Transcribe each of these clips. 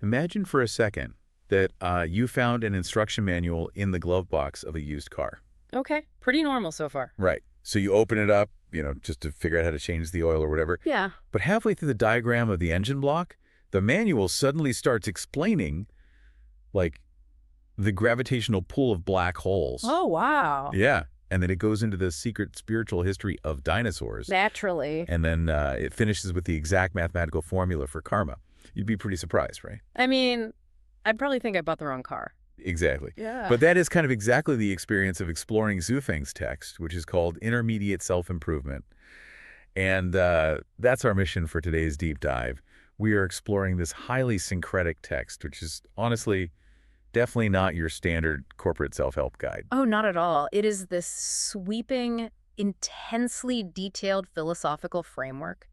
Imagine for a second that you found an instruction manual in the glove box of a used car. Okay, pretty normal so far. Right. So you open it up, just to figure out how to change the oil or whatever. Yeah. But halfway through the diagram of the engine block, the manual suddenly starts explaining, like, the gravitational pull of black holes. Oh, wow. Yeah. And then it goes into the secret spiritual history of dinosaurs. Naturally. And then it finishes with the exact mathematical formula for karma. You'd be pretty surprised, right? I mean, I'd probably think I bought the wrong car. Exactly. Yeah. But that is kind of exactly the experience of exploring Zufeng's text, which is called Intermediate Self-Improvement. And that's our mission for today's deep dive. We are exploring this highly syncretic text, which is honestly definitely not your standard corporate self-help guide. Oh, not at all. It is this sweeping, intensely detailed philosophical framework.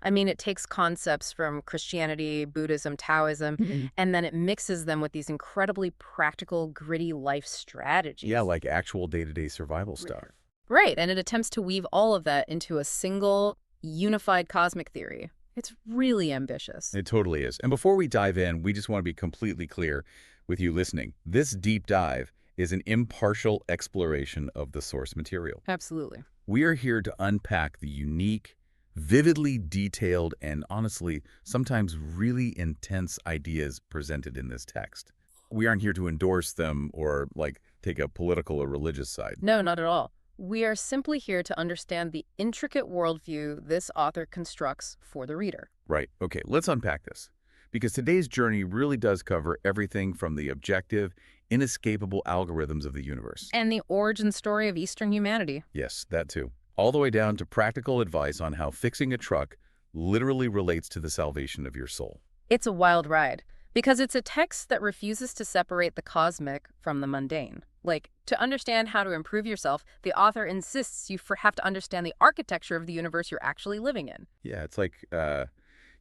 I mean, it takes concepts from Christianity, Buddhism, Taoism, and then it mixes them with these incredibly practical, gritty life strategies. Yeah, like actual day-to-day survival stuff. Right, and it attempts to weave all of that into a single, unified cosmic theory. It's really ambitious. It totally is. And before we dive in, we just want to be completely clear with you listening. This deep dive is an impartial exploration of the source material. Absolutely. We are here to unpack the unique, vividly detailed, and honestly, sometimes really intense ideas presented in this text. We aren't here to endorse them or, take a political or religious side. No, not at all. We are simply here to understand the intricate worldview this author constructs for the reader. Right. Okay, let's unpack this. Because today's journey really does cover everything from the objective, inescapable algorithms of the universe. And the origin story of Eastern humanity. Yes, that too. All the way down to practical advice on how fixing a truck literally relates to the salvation of your soul. It's a wild ride, because it's a text that refuses to separate the cosmic from the mundane. To understand how to improve yourself, the author insists you have to understand the architecture of the universe you're actually living in. Yeah, it's like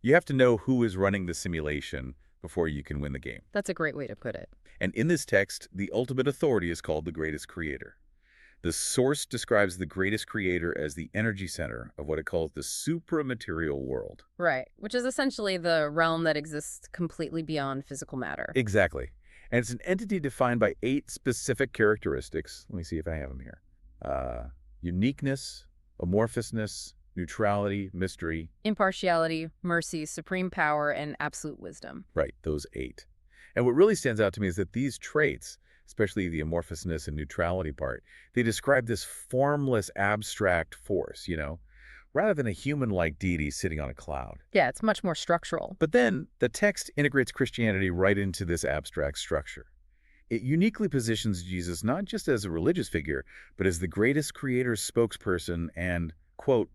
you have to know who is running the simulation before you can win the game. That's a great way to put it. And in this text, the ultimate authority is called the greatest creator. The source describes the greatest creator as the energy center of what it calls the supramaterial world. Right, which is essentially the realm that exists completely beyond physical matter. Exactly. And it's an entity defined by 8 specific characteristics. Let me see if I have them here. Uniqueness, amorphousness, neutrality, mystery. Impartiality, mercy, supreme power, and absolute wisdom. Right, those 8. And what really stands out to me is that these traits, especially the amorphousness and neutrality part, they describe this formless, abstract force, rather than a human-like deity sitting on a cloud. Yeah, it's much more structural. But then, the text integrates Christianity right into this abstract structure. It uniquely positions Jesus not just as a religious figure, but as the greatest creator's spokesperson and, quote,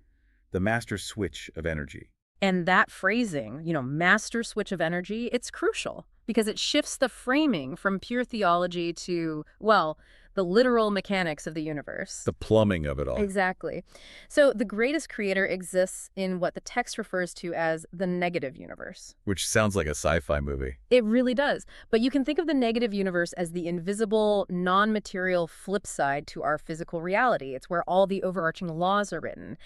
the master switch of energy. And that phrasing, master switch of energy, it's crucial because it shifts the framing from pure theology to, well, the literal mechanics of the universe. The plumbing of it all. Exactly. So the greatest creator exists in what the text refers to as the negative universe. Which sounds like a sci-fi movie. It really does. But you can think of the negative universe as the invisible, non-material flip side to our physical reality. It's where all the overarching laws are written.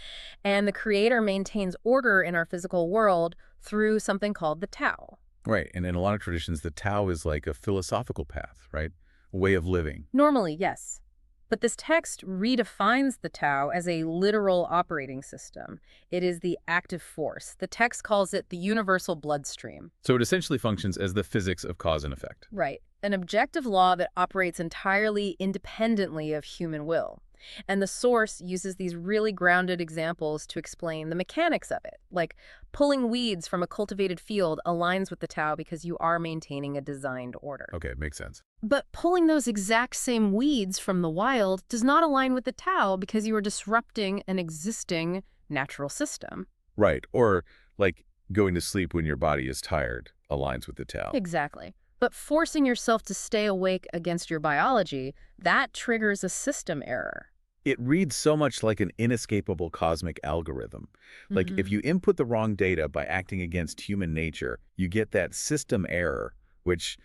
And the creator maintains order in our physical world through something called the Tao. Right. And in a lot of traditions, the Tao is like a philosophical path, right? A way of living. Normally, yes. But this text redefines the Tao as a literal operating system. It is the active force. The text calls it the universal bloodstream. So it essentially functions as the physics of cause and effect. Right. An objective law that operates entirely independently of human will. And the source uses these really grounded examples to explain the mechanics of it. Like pulling weeds from a cultivated field aligns with the Tao because you are maintaining a designed order. Okay, makes sense. But pulling those exact same weeds from the wild does not align with the Tao because you are disrupting an existing natural system. Right. Or like going to sleep when your body is tired aligns with the Tao. Exactly. But forcing yourself to stay awake against your biology, that triggers a system error. It reads so much like an inescapable cosmic algorithm. Like if you input the wrong data by acting against human nature, you get that system error, which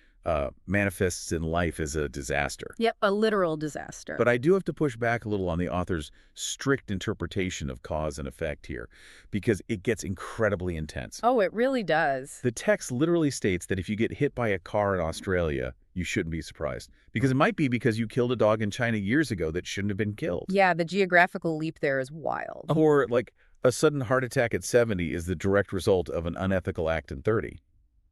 manifests in life as a disaster. Yep, a literal disaster. But I do have to push back a little on the author's strict interpretation of cause and effect here, because it gets incredibly intense. Oh, it really does. The text literally states that if you get hit by a car in Australia, you shouldn't be surprised. Because it might be because you killed a dog in China years ago that shouldn't have been killed. Yeah, the geographical leap there is wild. Or, like, a sudden heart attack at 70 is the direct result of an unethical act in 30.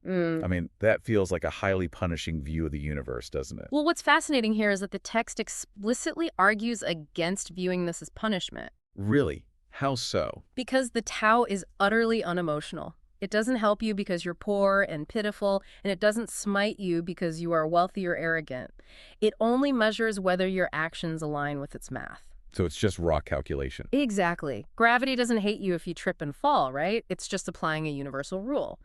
I mean, that feels like a highly punishing view of the universe, doesn't it? Well, what's fascinating here is that the text explicitly argues against viewing this as punishment. Really? How so? Because the Tao is utterly unemotional. It doesn't help you because you're poor and pitiful, and it doesn't smite you because you are wealthy or arrogant. It only measures whether your actions align with its math. So it's just raw calculation. Exactly. Gravity doesn't hate you if you trip and fall, right? It's just applying a universal rule.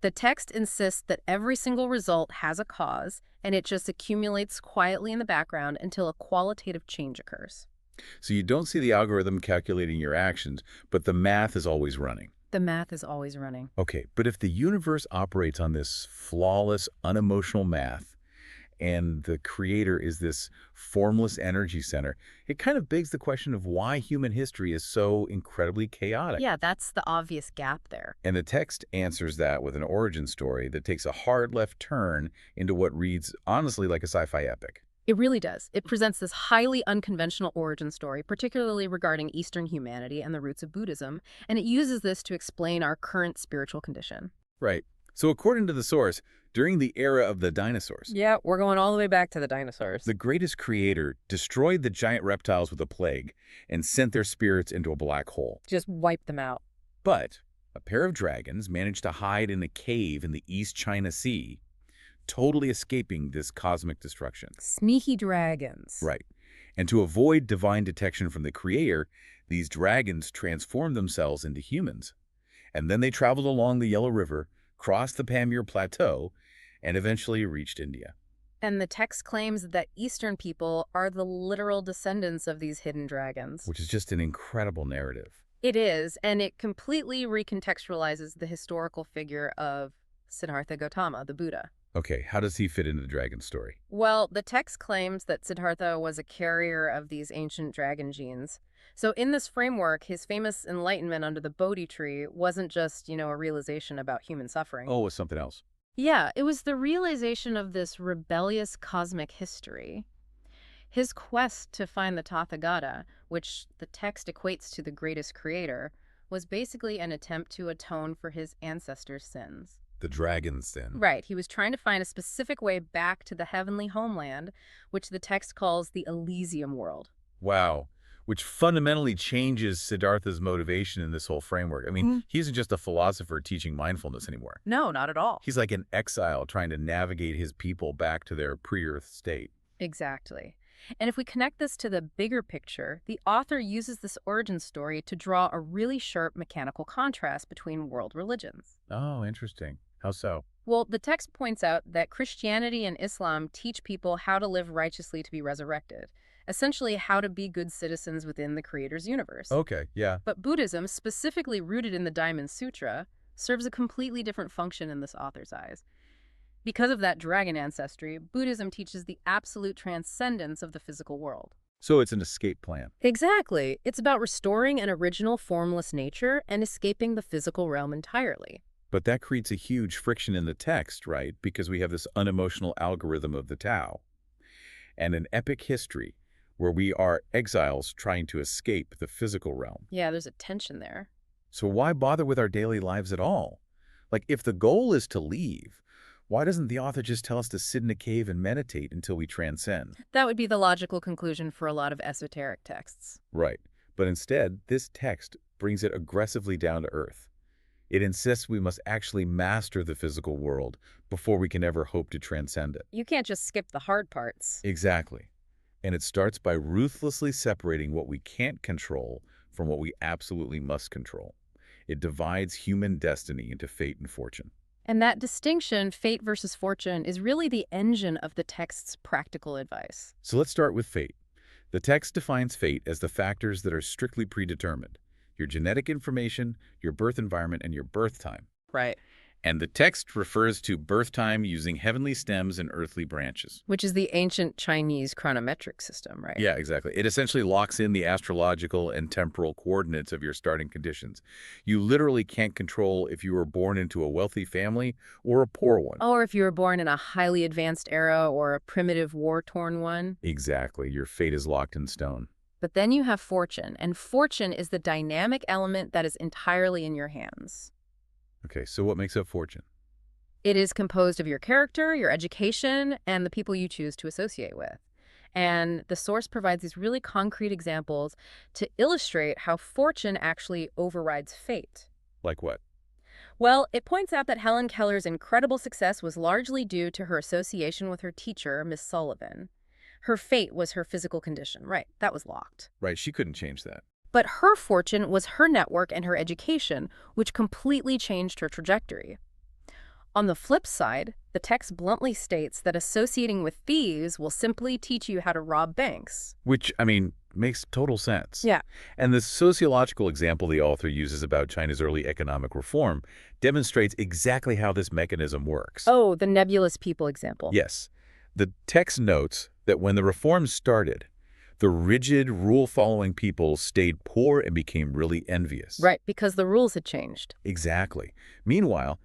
The text insists that every single result has a cause, and it just accumulates quietly in the background until a qualitative change occurs. So you don't see the algorithm calculating your actions, but the math is always running. The math is always running. Okay, but if the universe operates on this flawless, unemotional math, and the creator is this formless energy center, it kind of begs the question of why human history is so incredibly chaotic. Yeah, that's the obvious gap there. And the text answers that with an origin story that takes a hard left turn into what reads, honestly, like a sci-fi epic. It really does. It presents this highly unconventional origin story, particularly regarding Eastern humanity and the roots of Buddhism, and it uses this to explain our current spiritual condition. Right. So according to the source, during the era of the dinosaurs, Yeah, we're going all the way back to the dinosaurs. the greatest creator destroyed the giant reptiles with a plague and sent their spirits into a black hole. Just wipe them out. But a pair of dragons managed to hide in a cave in the East China Sea, totally escaping this cosmic destruction. Sneaky dragons. Right. And to avoid divine detection from the creator, these dragons transformed themselves into humans. And then they traveled along the Yellow River, crossed the Pamir Plateau, and eventually reached India. And the text claims that Eastern people are the literal descendants of these hidden dragons. Which is just an incredible narrative. It is, and it completely recontextualizes the historical figure of Siddhartha Gautama, the Buddha. Okay, how does he fit into the dragon story? Well, the text claims that Siddhartha was a carrier of these ancient dragon genes. So in this framework, his famous enlightenment under the Bodhi tree wasn't just, a realization about human suffering. Oh, it was something else. Yeah, it was the realization of this rebellious cosmic history. His quest to find the Tathagata, which the text equates to the greatest creator, was basically an attempt to atone for his ancestors' sins. The dragon's then. Right, he was trying to find a specific way back to the heavenly homeland, which the text calls the Elysium world. Wow. Which fundamentally changes Siddhartha's motivation in this whole framework. I mean, he isn't just a philosopher teaching mindfulness anymore. No, not at all. He's like an exile trying to navigate his people back to their pre-Earth state. Exactly. And if we connect this to the bigger picture, the author uses this origin story to draw a really sharp mechanical contrast between world religions. Oh, interesting. How so? Well, the text points out that Christianity and Islam teach people how to live righteously to be resurrected, essentially how to be good citizens within the Creator's universe. Okay, yeah. But Buddhism, specifically rooted in the Diamond Sutra, serves a completely different function in this author's eyes. Because of that dragon ancestry, Buddhism teaches the absolute transcendence of the physical world. So it's an escape plan. Exactly. It's about restoring an original formless nature and escaping the physical realm entirely. But that creates a huge friction in the text, right? Because we have this unemotional algorithm of the Tao and an epic history where we are exiles trying to escape the physical realm. Yeah, there's a tension there. So why bother with our daily lives at all? Like, if the goal is to leave, why doesn't the author just tell us to sit in a cave and meditate until we transcend? That would be the logical conclusion for a lot of esoteric texts. Right. But instead, this text brings it aggressively down to earth. It insists we must actually master the physical world before we can ever hope to transcend it. You can't just skip the hard parts. Exactly. And it starts by ruthlessly separating what we can't control from what we absolutely must control. It divides human destiny into fate and fortune. And that distinction, fate versus fortune, is really the engine of the text's practical advice. So let's start with fate. The text defines fate as the factors that are strictly predetermined: your genetic information, your birth environment, and your birth time. Right. And the text refers to birth time using heavenly stems and earthly branches. Which is the ancient Chinese chronometric system, right? Yeah, exactly. It essentially locks in the astrological and temporal coordinates of your starting conditions. You literally can't control if you were born into a wealthy family or a poor one. Or if you were born in a highly advanced era or a primitive war-torn one. Exactly. Your fate is locked in stone. But then you have fortune, and fortune is the dynamic element that is entirely in your hands. Okay, so what makes up fortune? It is composed of your character, your education, and the people you choose to associate with. And the source provides these really concrete examples to illustrate how fortune actually overrides fate. Like what? Well, it points out that Helen Keller's incredible success was largely due to her association with her teacher, Miss Sullivan. Her fate was her physical condition. Right, that was locked. Right, she couldn't change that. But her fortune was her network and her education, which completely changed her trajectory. On the flip side, the text bluntly states that associating with thieves will simply teach you how to rob banks. Which, I mean, makes total sense. Yeah. And the sociological example the author uses about China's early economic reform demonstrates exactly how this mechanism works. Oh, the nebulous people example. Yes. The text notes that when the reforms started, the rigid, rule-following people stayed poor and became really envious. Right, because the rules had changed. Exactly. Meanwhile,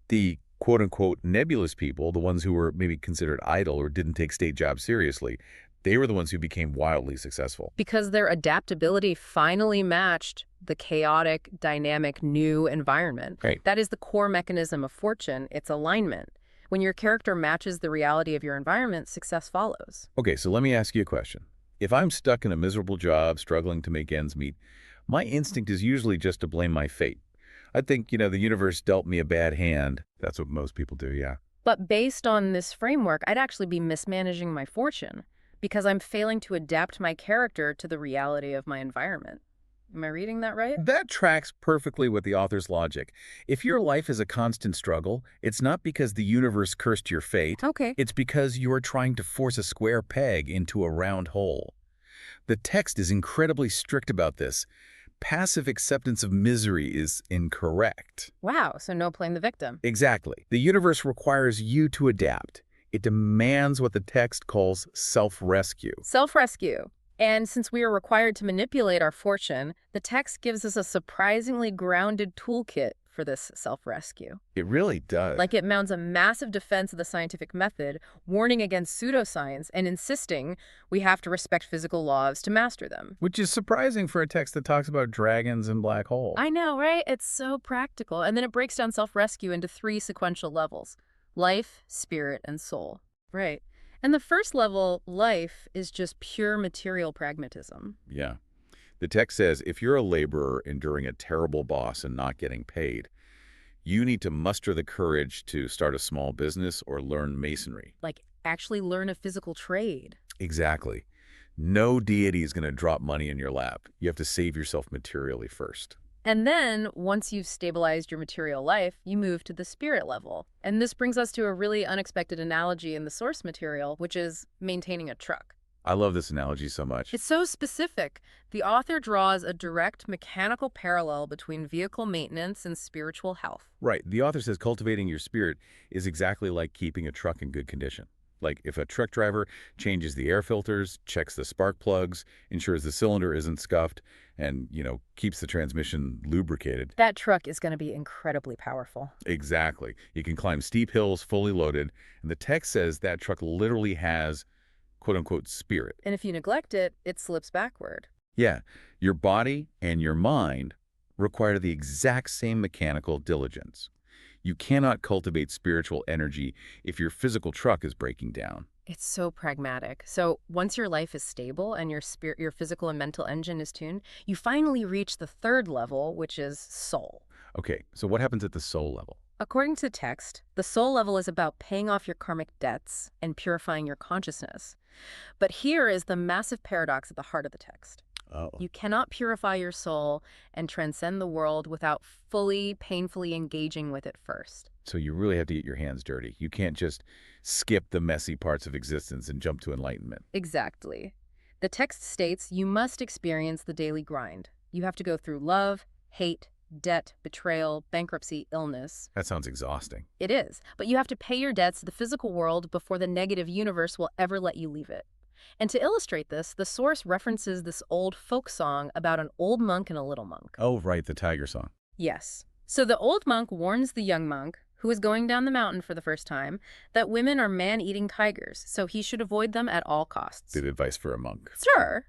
the quote-unquote nebulous people, the ones who were maybe considered idle or didn't take state jobs seriously, they were the ones who became wildly successful. Because their adaptability finally matched the chaotic, dynamic, new environment. Right. That is the core mechanism of fortune. It's alignment. When your character matches the reality of your environment, success follows. Okay, so let me ask you a question. If I'm stuck in a miserable job, struggling to make ends meet, my instinct is usually just to blame my fate. I think, the universe dealt me a bad hand. That's what most people do, yeah. But based on this framework, I'd actually be mismanaging my fortune because I'm failing to adapt my character to the reality of my environment. Am I reading that right? That tracks perfectly with the author's logic. If your life is a constant struggle, it's not because the universe cursed your fate. Okay. It's because you are trying to force a square peg into a round hole. The text is incredibly strict about this. Passive acceptance of misery is incorrect. Wow, so no playing the victim. Exactly. The universe requires you to adapt. It demands what the text calls self-rescue. Self-rescue. And since we are required to manipulate our fortune, the text gives us a surprisingly grounded toolkit for this self-rescue. It really does. Like it mounts a massive defense of the scientific method, warning against pseudoscience and insisting we have to respect physical laws to master them. Which is surprising for a text that talks about dragons and black holes. I know, right? It's so practical. And then it breaks down self-rescue into 3 sequential levels: life, spirit, and soul. Right. And the first level, life, is just pure material pragmatism. Yeah. The text says if you're a laborer enduring a terrible boss and not getting paid, you need to muster the courage to start a small business or learn masonry. Like actually learn a physical trade. Exactly. No deity is going to drop money in your lap. You have to save yourself materially first. And then, once you've stabilized your material life, you move to the spirit level. And this brings us to a really unexpected analogy in the source material, which is maintaining a truck. I love this analogy so much. It's so specific. The author draws a direct mechanical parallel between vehicle maintenance and spiritual health. Right. The author says cultivating your spirit is exactly like keeping a truck in good condition. Like if a truck driver changes the air filters, checks the spark plugs, ensures the cylinder isn't scuffed, and, keeps the transmission lubricated. That truck is going to be incredibly powerful. Exactly. You can climb steep hills fully loaded, and the text says that truck literally has quote-unquote spirit. And if you neglect it, it slips backward. Yeah, your body and your mind require the exact same mechanical diligence. You cannot cultivate spiritual energy if your physical truck is breaking down. It's so pragmatic. So once your life is stable and your physical and mental engine is tuned, you finally reach the third level, which is soul. Okay, so what happens at the soul level? According to text, the soul level is about paying off your karmic debts and purifying your consciousness. But here is the massive paradox at the heart of the text. Oh. You cannot purify your soul and transcend the world without fully, painfully engaging with it first. So you really have to get your hands dirty. You can't just skip the messy parts of existence and jump to enlightenment. Exactly. The text states you must experience the daily grind. You have to go through love, hate, debt, betrayal, bankruptcy, illness. That sounds exhausting. It is. But you have to pay your debts to the physical world before the negative universe will ever let you leave it. And to illustrate this, the source references this old folk song about an old monk and a little monk. Oh, right, the tiger song. Yes. So the old monk warns the young monk, who is going down the mountain for the first time, that women are man-eating tigers, so he should avoid them at all costs. Good advice for a monk. Sure.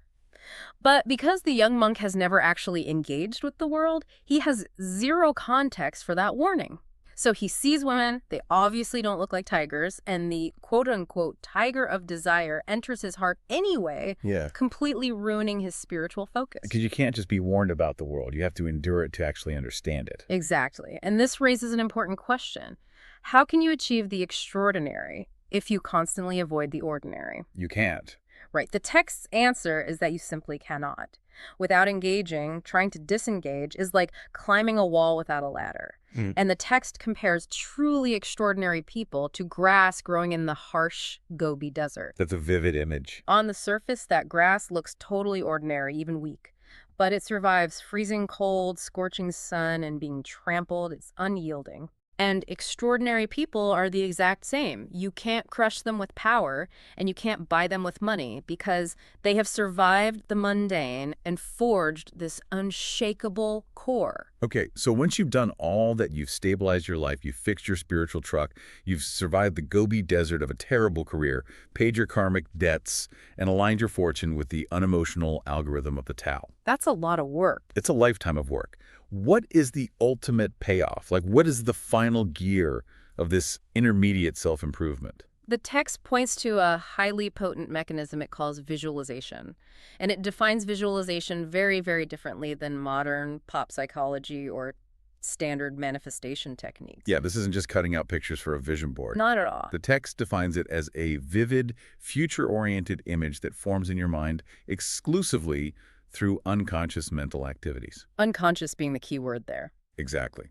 But because the young monk has never actually engaged with the world, he has zero context for that warning. So he sees women, they obviously don't look like tigers, and the quote-unquote tiger of desire enters his heart anyway, Yeah. completely ruining his spiritual focus. Because you can't just be warned about the world. You have to endure it to actually understand it. Exactly. And this raises an important question. How can you achieve the extraordinary if you constantly avoid the ordinary? You can't. Right. The text's answer is that you simply cannot. Without engaging, trying to disengage is like climbing a wall without a ladder. And the text compares truly extraordinary people to grass growing in the harsh Gobi Desert. That's a vivid image. On the surface, that grass looks totally ordinary, even weak. But it survives freezing cold, scorching sun, and being trampled. It's unyielding. And extraordinary people are the exact same. You can't crush them with power, and you can't buy them with money, because they have survived the mundane and forged this unshakable core. Okay, so once you've done all that, you've stabilized your life, you've fixed your spiritual truck, you've survived the Gobi Desert of a terrible career, paid your karmic debts, and aligned your fortune with the unemotional algorithm of the Tao. That's a lot of work. It's a lifetime of work. What is the ultimate payoff? Like, what is the final gear of this intermediate self-improvement? The text points to a highly potent mechanism it calls visualization. And it defines visualization very, very differently than modern pop psychology or standard manifestation techniques. Yeah, this isn't just cutting out pictures for a vision board. Not at all. The text defines it as a vivid, future-oriented image that forms in your mind exclusively through unconscious mental activities. Unconscious being the key word there. Exactly.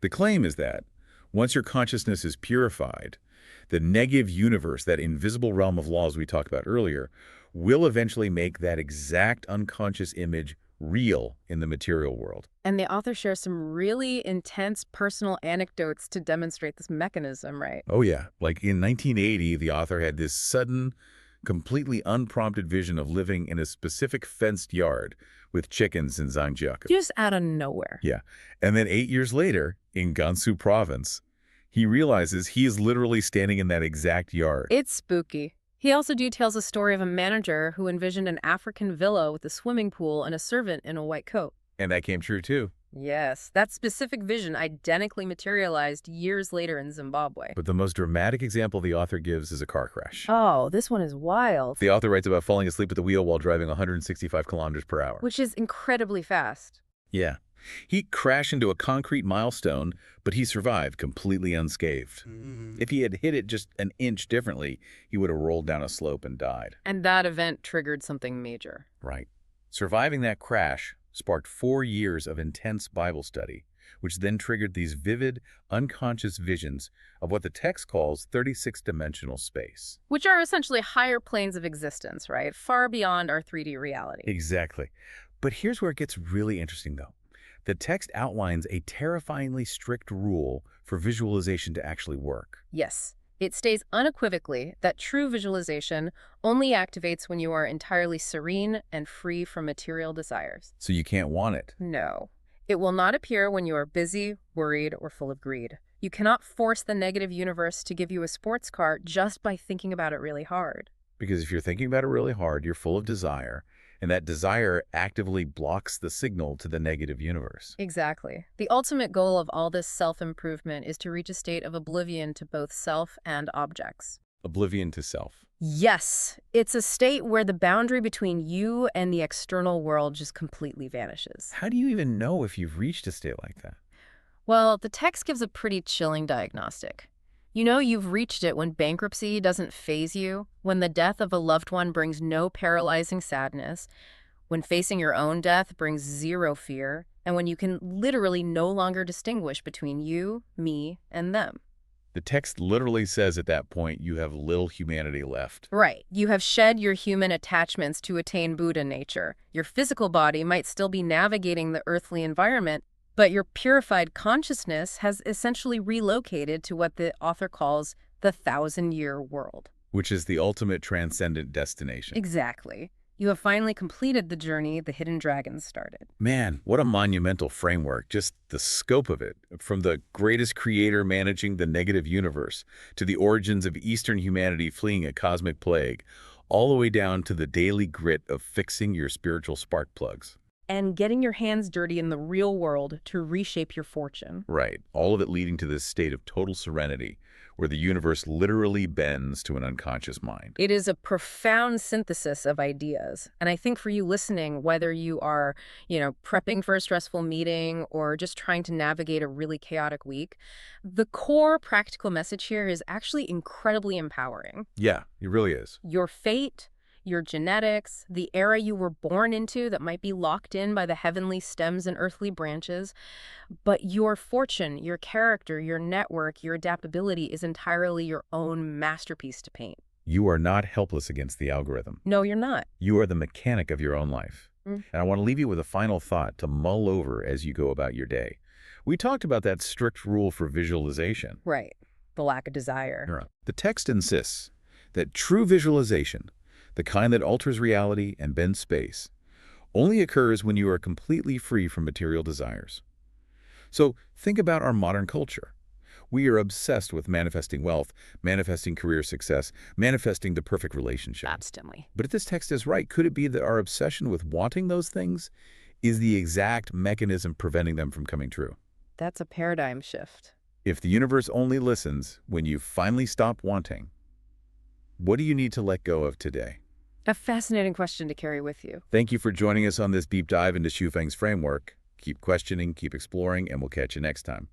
The claim is that once your consciousness is purified, the negative universe, that invisible realm of laws we talked about earlier, will eventually make that exact unconscious image real in the material world. And the author shares some really intense personal anecdotes to demonstrate this mechanism, right? Oh yeah, like in 1980, the author had this sudden, completely unprompted vision of living in a specific fenced yard with chickens in Zhangjiakou. Just out of nowhere. Yeah. And then 8 years later, in Gansu province, he realizes he is literally standing in that exact yard. It's spooky. He also details a story of a manager who envisioned an African villa with a swimming pool and a servant in a white coat. And that came true too. Yes, that specific vision identically materialized years later in Zimbabwe. But the most dramatic example the author gives is a car crash. Oh, this one is wild. The author writes about falling asleep at the wheel while driving 165 kilometers per hour. Which is incredibly fast. Yeah. He crashed into a concrete milestone, but he survived completely unscathed. If he had hit it just an inch differently, he would have rolled down a slope and died. And that event triggered something major. Right. Surviving that crash sparked 4 years of intense Bible study, which then triggered these vivid, unconscious visions of what the text calls 36-dimensional space. Which are essentially higher planes of existence, right? Far beyond our 3D reality. Exactly. But here's where it gets really interesting, though. The text outlines a terrifyingly strict rule for visualization to actually work. Yes. It states unequivocally that true visualization only activates when you are entirely serene and free from material desires. So you can't want it. No. It will not appear when you are busy, worried, or full of greed. You cannot force the negative universe to give you a sports car just by thinking about it really hard. Because if you're thinking about it really hard, you're full of desire, and that desire actively blocks the signal to the negative universe. Exactly. The ultimate goal of all this self-improvement is to reach a state of oblivion to both self and objects. Oblivion to self. Yes, it's a state where the boundary between you and the external world just completely vanishes. How do you even know if you've reached a state like that? Well, the text gives a pretty chilling diagnostic. You know you've reached it when bankruptcy doesn't faze you, when the death of a loved one brings no paralyzing sadness, when facing your own death brings zero fear, and when you can literally no longer distinguish between you, me, and them. The text literally says at that point you have little humanity left. Right. You have shed your human attachments to attain Buddha nature. Your physical body might still be navigating the earthly environment, But your purified consciousness has essentially relocated to what the author calls the thousand-year world. Which is the ultimate transcendent destination. Exactly. You have finally completed the journey the hidden dragons started. Man, what a monumental framework, just the scope of it, from the greatest creator managing the negative universe, to the origins of Eastern humanity fleeing a cosmic plague, all the way down to the daily grit of fixing your spiritual spark plugs. And getting your hands dirty in the real world to reshape your fortune. Right, all of it leading to this state of total serenity, where the universe literally bends to an unconscious mind. It is a profound synthesis of ideas. And I think for you listening, whether you are, prepping for a stressful meeting or just trying to navigate a really chaotic week, the core practical message here is actually incredibly empowering. Yeah, it really is. Your fate, your genetics, the era you were born into that might be locked in by the heavenly stems and earthly branches, but your fortune, your character, your network, your adaptability is entirely your own masterpiece to paint. You are not helpless against the algorithm. No, you're not. You are the mechanic of your own life. Mm. And I want to leave you with a final thought to mull over as you go about your day. We talked about that strict rule for visualization. Right. The lack of desire. Right. The text insists that true visualization, the kind that alters reality and bends space, only occurs when you are completely free from material desires. So think about our modern culture. We are obsessed with manifesting wealth, manifesting career success, manifesting the perfect relationship. Constantly. But if this text is right, could it be that our obsession with wanting those things is the exact mechanism preventing them from coming true? That's a paradigm shift. If the universe only listens when you finally stop wanting, what do you need to let go of today? A fascinating question to carry with you. Thank you for joining us on this deep dive into Xu Feng's framework. Keep questioning, keep exploring, and we'll catch you next time.